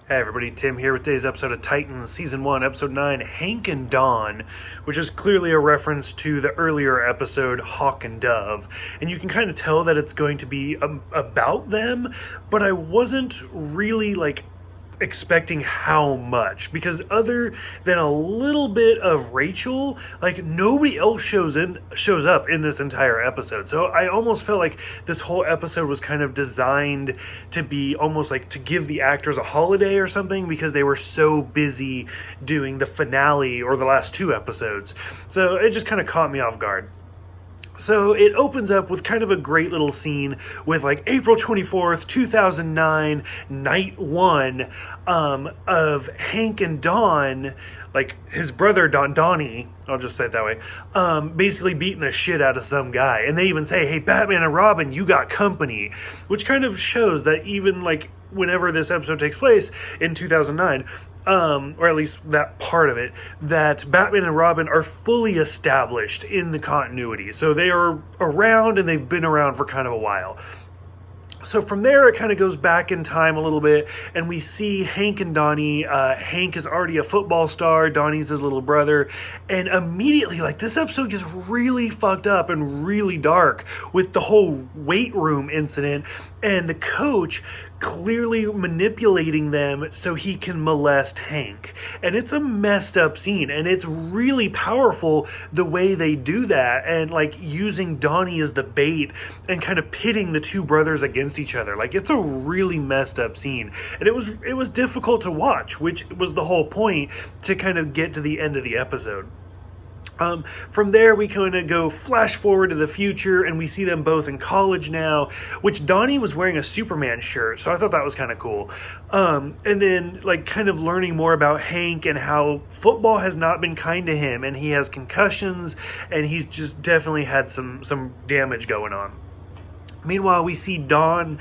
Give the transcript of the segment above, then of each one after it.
Hey everybody, Tim here with today's episode of Titans, Season 1, Episode 9, Hank and Dawn, which is clearly a reference to the earlier episode, Hawk and Dove. And you can kind of tell that it's going to be about them, but I wasn't really, expecting how much, because other than a little bit of Rachel, nobody else shows up in this entire episode. So I almost felt like this whole episode was kind of designed to be almost like to give the actors a holiday or something, because they were so busy doing the finale or the last two episodes. So it just kind of caught me off guard. So it opens up with kind of a great little scene with April 24th, 2009, night one, of Hank and Dawn, his brother Donnie, I'll just say it that way, basically beating the shit out of some guy. And they even say, hey, Batman and Robin, you got company, which kind of shows that even whenever this episode takes place in 2009, or at least that part of it, that Batman and Robin are fully established in the continuity. So they are around, and they've been around for kind of a while. So from there, it kind of goes back in time a little bit, and we see Hank and Donnie. Hank is already a football star. Donnie's his little brother. And immediately, this episode gets really fucked up and really dark with the whole weight room incident and the coach clearly manipulating them so he can molest Hank. And it's a messed up scene, and it's really powerful the way they do that, and using Donnie as the bait and kind of pitting the two brothers against each other. It's a really messed up scene, and it was difficult to watch, which was the whole point, to kind of get to the end of the episode. From there, we kind of go flash forward to the future, and we see them both in college now, which Donnie was wearing a Superman shirt, so I thought that was kind of cool. And then, kind of learning more about Hank and how football has not been kind to him, and he has concussions, and he's just definitely had some damage going on. Meanwhile, we see Dawn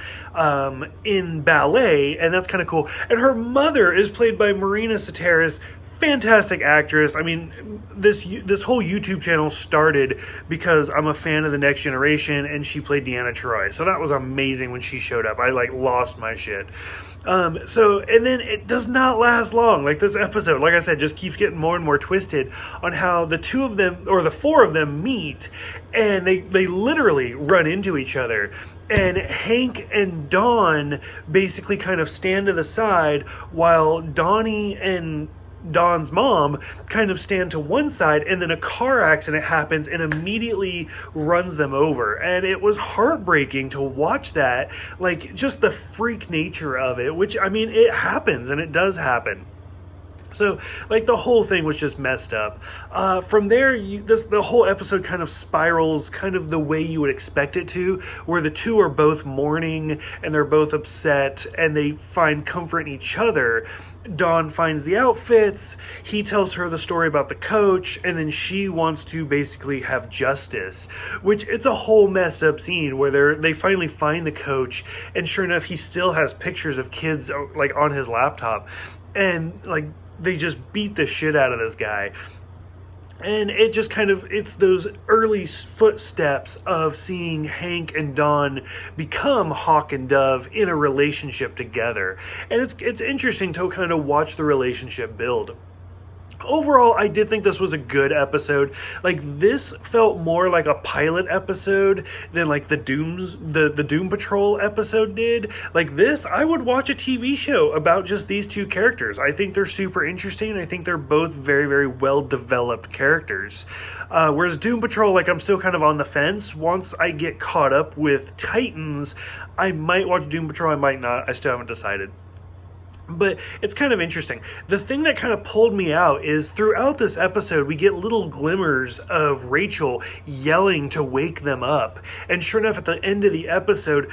in ballet, and that's kind of cool. And her mother is played by Marina Sirtis. Fantastic actress. I mean, this whole YouTube channel started because I'm a fan of The Next Generation, and she played Deanna Troi. So that was amazing when she showed up. I lost my shit. And then it does not last long. This episode, like I said, just keeps getting more and more twisted on how the two of them, or the four of them, meet, and they literally run into each other. And Hank and Dawn basically kind of stand to the side while Donnie and Dawn's mom kind of stand to one side, and then a car accident happens and immediately runs them over. And it was heartbreaking to watch that, just the freak nature of it, which, I mean, it happens, and it does happen. So, the whole thing was just messed up. From there, the whole episode kind of spirals kind of the way you would expect it to, where the two are both mourning, and they're both upset, and they find comfort in each other. Dawn finds the outfits, he tells her the story about the coach, and then she wants to basically have justice, which it's a whole messed up scene where they finally find the coach, and sure enough, he still has pictures of kids on his laptop, and they just beat the shit out of this guy. And it just kind of, it's those early footsteps of seeing Hank and Dawn become Hawk and Dove in a relationship together. And it's interesting to kind of watch the relationship build. Overall, I did think this was a good episode. This felt more like a pilot episode than the Doom Patrol episode did. This, I would watch a TV show about just these two characters. I think they're super interesting. I think they're both very, very well developed characters. Whereas Doom Patrol, I'm still kind of on the fence. Once I get caught up with Titans, I might watch Doom Patrol, I might not. I still haven't decided. But it's kind of interesting. The thing that kind of pulled me out is throughout this episode, we get little glimmers of Rachel yelling to wake them up. And sure enough, at the end of the episode,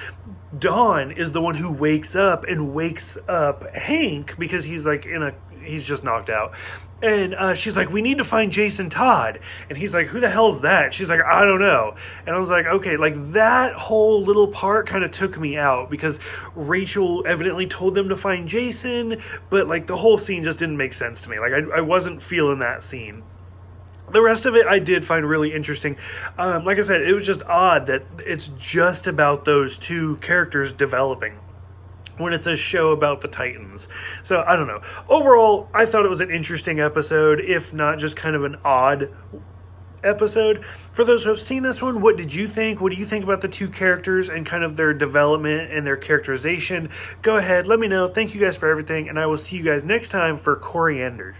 Dawn is the one who wakes up Hank, because he's he's just knocked out. And she's like, we need to find Jason Todd. And he's like, who the hell's that? She's like, I don't know. And I was like, okay, that whole little part kind of took me out, because Rachel evidently told them to find Jason, but the whole scene just didn't make sense to me. I wasn't feeling that scene. The rest of it I did find really interesting. Like I said, it was just odd that it's just about those two characters developing. when it's a show about the Titans. So, I don't know. Overall, I thought it was an interesting episode, if not just kind of an odd episode. For those who have seen this one, what did you think? What do you think about the two characters and kind of their development and their characterization? Go ahead, let me know. Thank you guys for everything, and I will see you guys next time for Corianders.